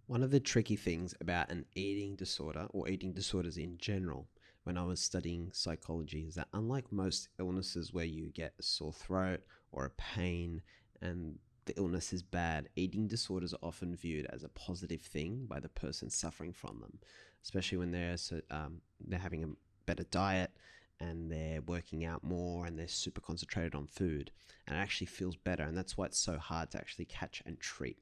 One of the tricky things about an eating disorder or eating disorders in general, when I was studying psychology, is that unlike most illnesses where you get a sore throat or a pain and the illness is bad, eating disorders are often viewed as a positive thing by the person suffering from them, especially when they're having a better diet and they're working out more and they're super concentrated on food, and it actually feels better. And that's why it's so hard to actually catch and treat.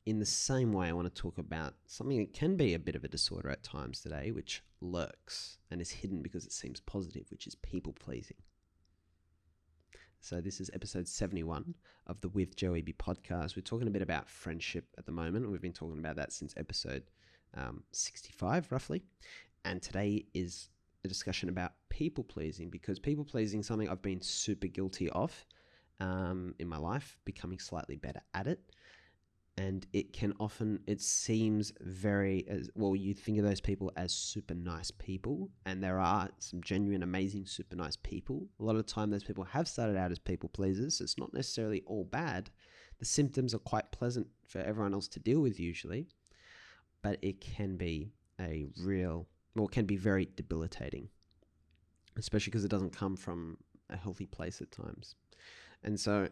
In the same way, I want to talk about something that can be a bit of a disorder at times today, which lurks and is hidden because it seems positive, which is people pleasing. So this is episode 71 of the With Joe Wehbe Podcast. We're talking a bit about friendship at the moment. We've been talking about that since episode 65, roughly. And today is a discussion about people pleasing, because people pleasing is something I've been super guilty of in my life, becoming slightly better at it. And it seems you think of those people as super nice people, and there are some genuine, amazing, super nice people. A lot of the time, those people have started out as people pleasers, so it's not necessarily all bad. The symptoms are quite pleasant for everyone else to deal with usually, but it can be it can be very debilitating, especially because it doesn't come from a healthy place at times. And so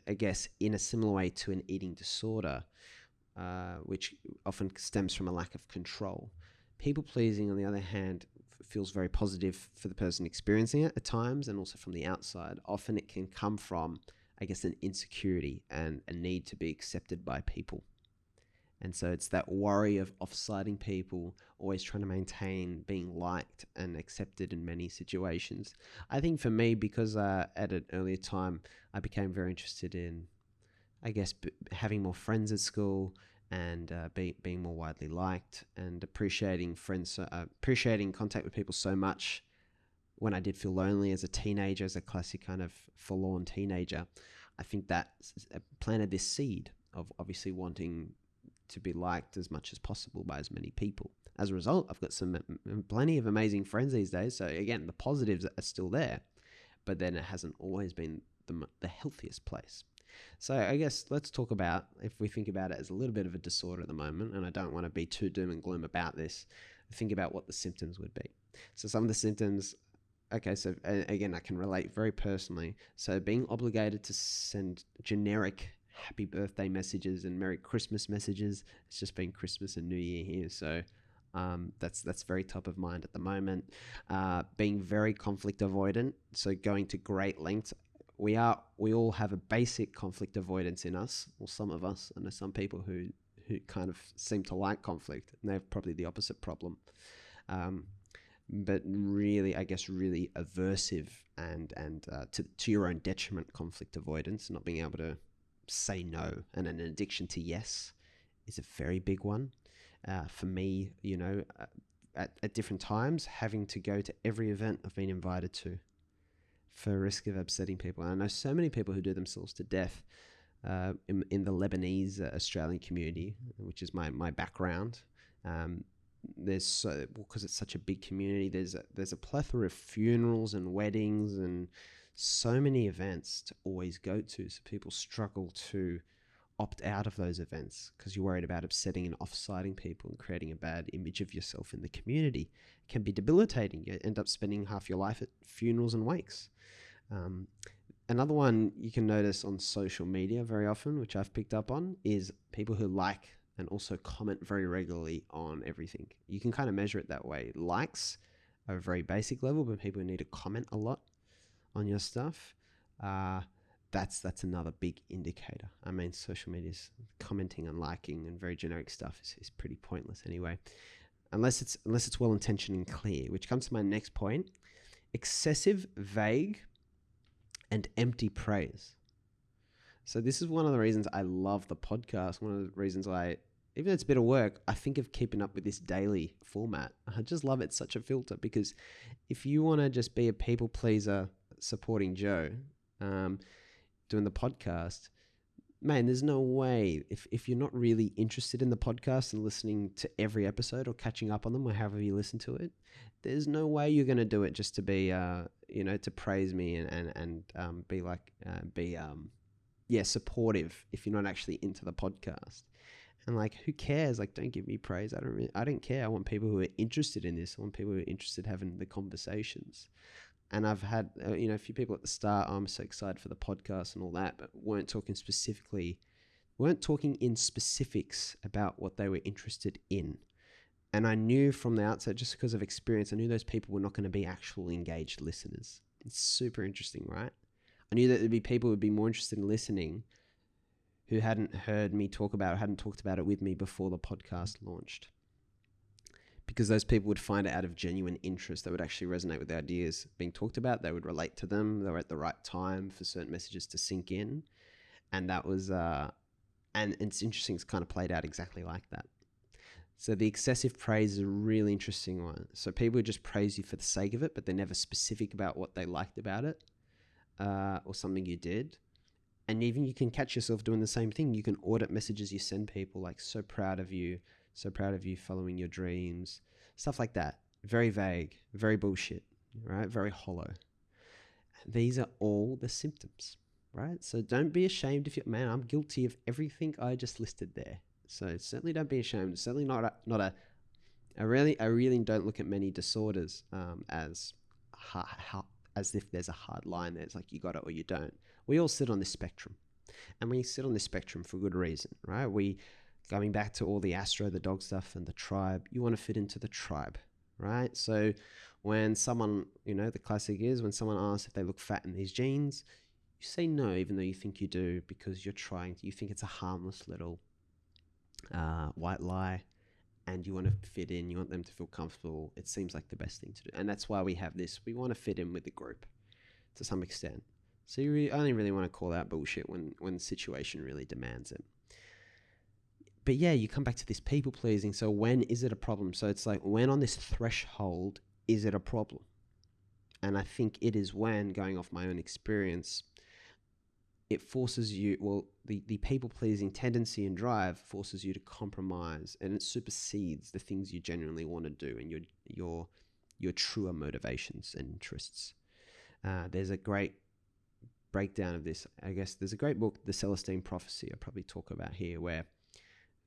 I guess in a similar way to an eating disorder, which often stems from a lack of control, people pleasing, on the other hand, feels very positive for the person experiencing it at times, and also from the outside. Often it can come from, I guess, an insecurity and a need to be accepted by people. And so it's that worry of off-siding people, always trying to maintain being liked and accepted in many situations. I think for me, because at an earlier time, I became very interested in, I guess, having more friends at school and being more widely liked, and appreciating contact with people so much when I did feel lonely as a teenager, as a classic kind of forlorn teenager. I think that planted this seed of obviously wanting to be liked as much as possible by as many people. As a result, I've got plenty of amazing friends these days. So again, the positives are still there, but then it hasn't always been the healthiest place. So I guess let's talk about, if we think about it as a little bit of a disorder at the moment, and I don't want to be too doom and gloom about this, think about what the symptoms would be. So some of the symptoms, okay, so again, I can relate very personally. So being obligated to send generic happy birthday messages and Merry Christmas messages. It's just been Christmas and New Year here, so that's very top of mind at the moment. Being very conflict avoidant, so going to great lengths. We all have a basic conflict avoidance in us, or some of us. I know some people who kind of seem to like conflict, and they have probably the opposite problem. But really, I guess, really aversive and to your own detriment conflict avoidance, not being able to say no, and an addiction to yes is a very big one. For me, at different times, having to go to every event I've been invited to for risk of upsetting people. And I know so many people who do themselves to death in the Lebanese Australian community, which is my background. Because it's such a big community, there's a plethora of funerals and weddings and so many events to always go to. So people struggle to opt out of those events because you're worried about upsetting and off-siding people and creating a bad image of yourself in the community. It can be debilitating. You end up spending half your life at funerals and wakes. Another one you can notice on social media very often, which I've picked up on, is people who like and also comment very regularly on everything. You can kind of measure it that way. Likes are a very basic level, but people who need to comment a lot on your stuff, that's another big indicator. I mean, social media's commenting and liking and very generic stuff is pretty pointless anyway, unless it's well intentioned and clear. Which comes to my next point: excessive, vague, and empty praise. So this is one of the reasons I love the podcast. One of the reasons even though it's a bit of work, I think of keeping up with this daily format. I just love it. It's such a filter, because if you want to just be a people pleaser supporting Joe, doing the podcast, man, there's no way, if you're not really interested in the podcast and listening to every episode or catching up on them or however you listen to it, there's no way you're going to do it just to be, to praise me and be supportive if you're not actually into the podcast. And like, who cares? Like, don't give me praise. I don't care. I want people who are interested in this. I want people who are interested in having the conversations. And I've had, a few people at the start, I'm so excited for the podcast and all that, but weren't talking in specifics about what they were interested in. And I knew from the outset, just because of experience, I knew those people were not going to be actual engaged listeners. It's super interesting, right? I knew that there'd be people who would be more interested in listening who hadn't heard me talk about it, hadn't talked about it with me before the podcast launched. Because those people would find it out of genuine interest. They would actually resonate with the ideas being talked about. They would relate to them. They were at the right time for certain messages to sink in. And that was, and it's interesting, it's kind of played out exactly like that. So the excessive praise is a really interesting one. So people would just praise you for the sake of it, but they're never specific about what they liked about it, or something you did. And even you can catch yourself doing the same thing. You can audit messages you send people, like, so proud of you following your dreams, stuff like that. Very vague, very bullshit, right? Very hollow. These are all the symptoms, right? So don't be ashamed if man, I'm guilty of everything I just listed there. So certainly don't be ashamed. It's certainly I really don't look at many disorders as if there's a hard line there. It's like you got it or you don't. We all sit on this spectrum, and we sit on this spectrum for good reason, right? Going back to all the Astro, the dog stuff, and the tribe, you want to fit into the tribe, right? So when someone, the classic is when someone asks if they look fat in these jeans, you say no, even though you think you do, because you think it's a harmless little white lie, and you want to fit in, you want them to feel comfortable. It seems like the best thing to do. And that's why we have this. We want to fit in with the group to some extent. So you only really want to call out bullshit when the situation really demands it. But yeah, you come back to this people pleasing. So when is it a problem? So it's like, when on this threshold is it a problem? And I think it is when, going off my own experience, it forces you, the people pleasing tendency and drive forces you to compromise, and it supersedes the things you genuinely want to do and your truer motivations and interests. There's a great breakdown of this. I guess there's a great book, The Celestine Prophecy, I'll probably talk about here, where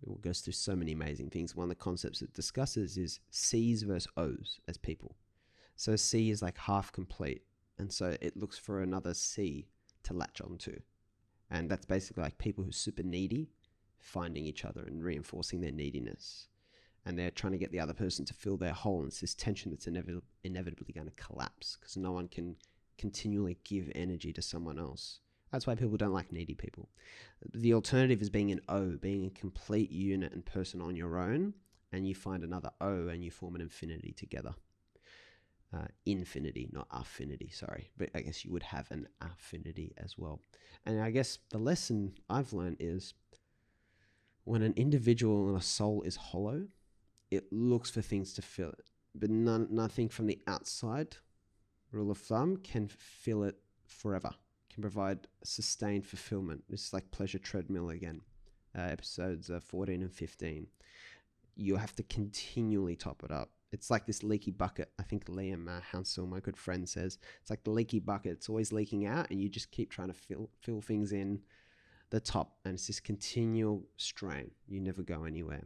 it goes through so many amazing things. One of the concepts it discusses is C's versus O's as people. So C is like half complete, and so it looks for another C to latch onto. And that's basically like people who are super needy finding each other and reinforcing their neediness. And they're trying to get the other person to fill their hole. And it's this tension that's inevitably going to collapse, because no one can continually give energy to someone else. That's why people don't like needy people. The alternative is being an O, being a complete unit and person on your own, and you find another O and you form an infinity together. Infinity, not affinity, sorry. But I guess you would have an affinity as well. And I guess the lesson I've learned is, when an individual and a soul is hollow, it looks for things to fill it. But nothing from the outside, rule of thumb, can fill it forever, can provide sustained fulfillment. This is like pleasure treadmill again, episodes 14 and 15. You have to continually top it up. It's like this leaky bucket. I think Liam Hounsell, my good friend, says it's like the leaky bucket. It's always leaking out, and you just keep trying to fill things in the top, and it's this continual strain. You never go anywhere.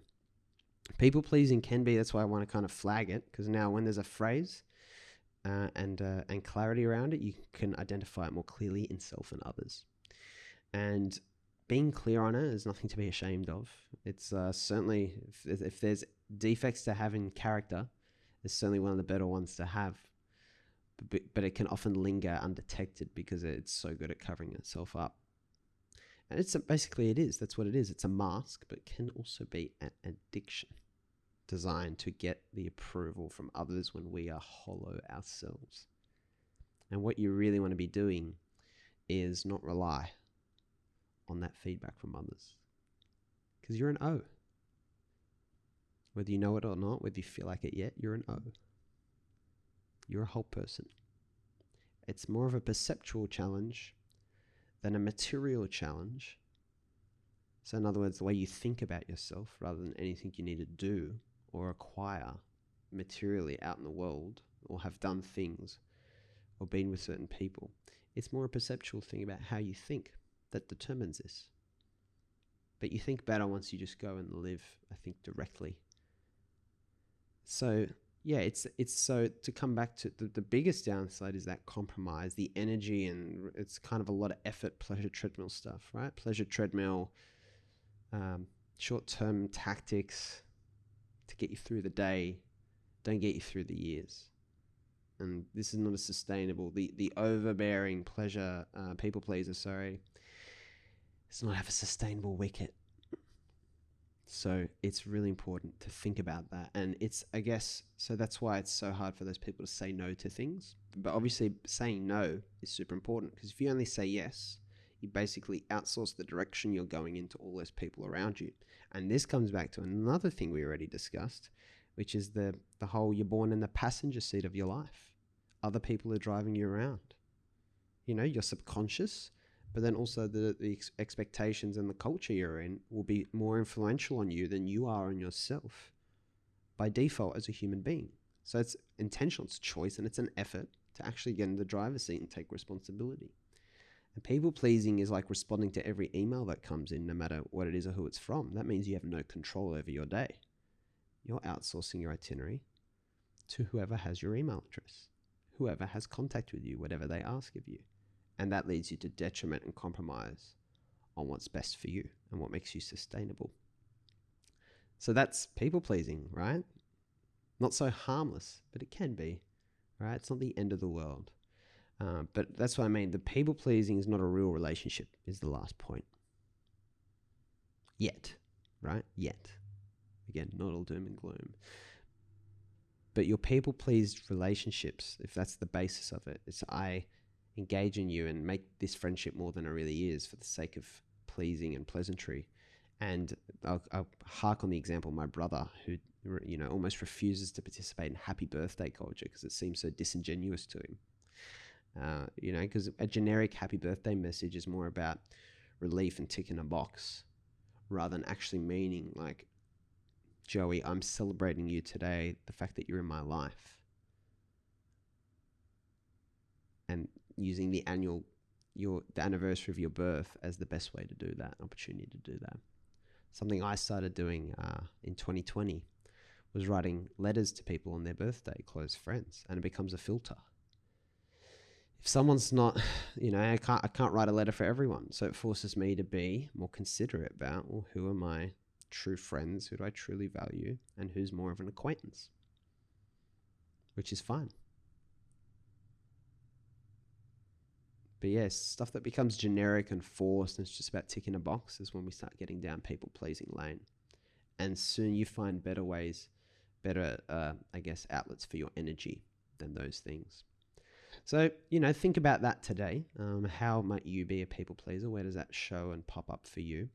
People pleasing can be. That's why I want to kind of flag it, because now when there's a phrase and clarity around it, you can identify it more clearly in self and others. And being clear on it is nothing to be ashamed of. It's certainly, if there's defects to have in character, it's certainly one of the better ones to have. But it can often linger undetected because it's so good at covering itself up. And it's basically, it is. That's what it is. It's a mask, but it can also be an addiction designed to get the approval from others when we are hollow ourselves. And what you really want to be doing is not rely on that feedback from others, because you're an O. Whether you know it or not, whether you feel like it yet, you're an O. You're a whole person. It's more of a perceptual challenge than a material challenge. So in other words, the way you think about yourself, rather than anything you need to do or acquire materially out in the world, or have done things or been with certain people. It's more a perceptual thing about how you think that determines this. but you think better once you just go and live, I think, directly. So yeah, it's so to come back to the biggest downside is that compromise, the energy, and it's kind of a lot of effort, pleasure treadmill stuff, right? Pleasure treadmill, short-term tactics to get you through the day don't get you through the years. And this is not a sustainable, the overbearing pleasure, people pleaser, sorry, does not have a sustainable wicket. So it's really important to think about that. And it's, I guess, so that's why it's so hard for those people to say no to things. But obviously saying no is super important, because if you only say yes, you basically outsource the direction you're going into all those people around you. And this comes back to another thing we already discussed, which is the whole you're born in the passenger seat of your life. Other people are driving you around. You know, your subconscious, but then also the expectations and the culture you're in will be more influential on you than you are on yourself by default as a human being. So it's intentional, it's choice, and it's an effort to actually get in the driver's seat and take responsibility. And people pleasing is like responding to every email that comes in, no matter what it is or who it's from. That means you have no control over your day. You're outsourcing your itinerary to whoever has your email address, whoever has contact with you, whatever they ask of you. And that leads you to detriment and compromise on what's best for you and what makes you sustainable. So that's people pleasing, right? Not so harmless, but it can be, right? It's not the end of the world. But that's what I mean. The people pleasing is not a real relationship, is the last point. Yet, right? Yet. Again, not all doom and gloom. But your people pleased relationships, if that's the basis of it, it's I engage in you and make this friendship more than it really is for the sake of pleasing and pleasantry. And I'll hark on the example of my brother, who, you know, almost refuses to participate in happy birthday culture because it seems so disingenuous to him. You know, because a generic happy birthday message is more about relief and ticking a box rather than actually meaning like, Joey, I'm celebrating you today, the fact that you're in my life. And using the anniversary of your birth as the best way to do that, opportunity to do that. Something I started doing in 2020 was writing letters to people on their birthday, close friends, and it becomes a filter. If someone's not, you know, I can't write a letter for everyone, so it forces me to be more considerate about, well, who are my true friends, who do I truly value, and who's more of an acquaintance, which is fine. But yes, stuff that becomes generic and forced and it's just about ticking a box is when we start getting down people-pleasing lane. And soon you find better ways, I guess, outlets for your energy than those things. So, you know, think about that today. How might you be a people pleaser? Where does that show and pop up for you?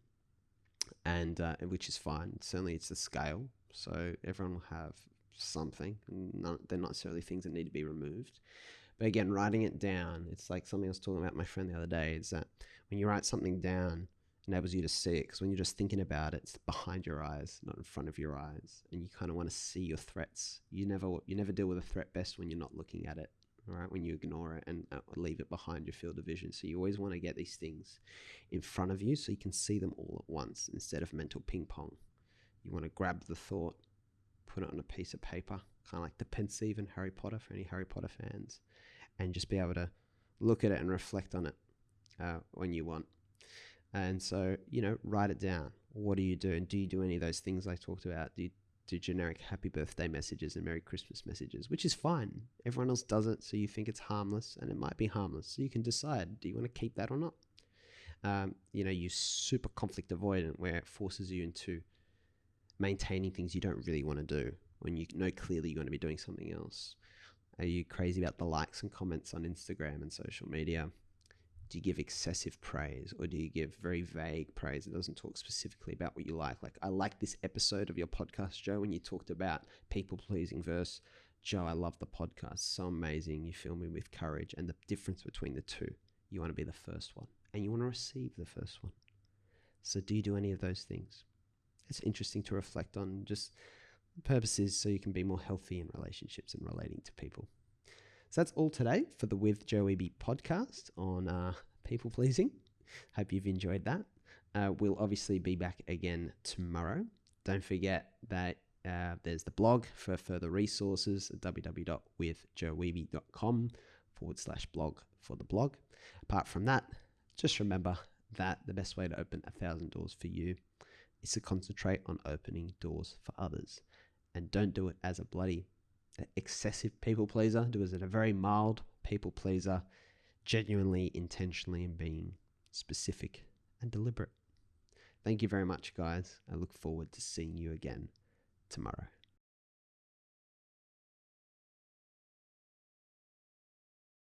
And which is fine. Certainly it's the scale. So everyone will have something. They're not necessarily things that need to be removed. But again, writing it down, it's like something I was talking about with my friend the other day, is that when you write something down, it enables you to see it, because when you're just thinking about it, it's behind your eyes, not in front of your eyes. And you kind of want to see your threats. You never deal with a threat best when you're not looking at it, right? When you ignore it and leave it behind your field of vision. So you always want to get these things in front of you so you can see them all at once instead of mental ping pong. You want to grab the thought, put it on a piece of paper, kind of like the pensieve in Harry Potter, for any Harry Potter fans, and just be able to look at it and reflect on it when you want. And so, you know, write it down. What do you do? And do you do any of those things I talked about? Do you do generic happy birthday messages and Merry Christmas messages, which is fine. Everyone else does it, so you think it's harmless, and it might be harmless. So you can decide, do you want to keep that or not? You know, you super conflict avoidant, where it forces you into maintaining things you don't really want to do when you know clearly you're going to be doing something else. Are you crazy about the likes and comments on Instagram and social media? Do you give excessive praise, or do you give very vague praise that doesn't talk specifically about what you like? Like, I like this episode of your podcast, Joe, when you talked about people pleasing versus, Joe, I love the podcast. So amazing. You fill me with courage. And the difference between the two, you want to be the first one and you want to receive the first one. So do you do any of those things? It's interesting to reflect on. Just purposes so you can be more healthy in relationships and relating to people. So that's all today for the With Joe Wehbe podcast on people pleasing. Hope you've enjoyed that. We'll obviously be back again tomorrow. Don't forget that there's the blog for further resources at www.withjoewehbe.com/blog for the blog. Apart from that, just remember that the best way to open 1,000 doors for you is to concentrate on opening doors for others. And don't do it as a bloody excessive people pleaser. Do it as a very mild people pleaser, genuinely, intentionally, and being specific and deliberate. Thank you very much, guys. I look forward to seeing you again tomorrow.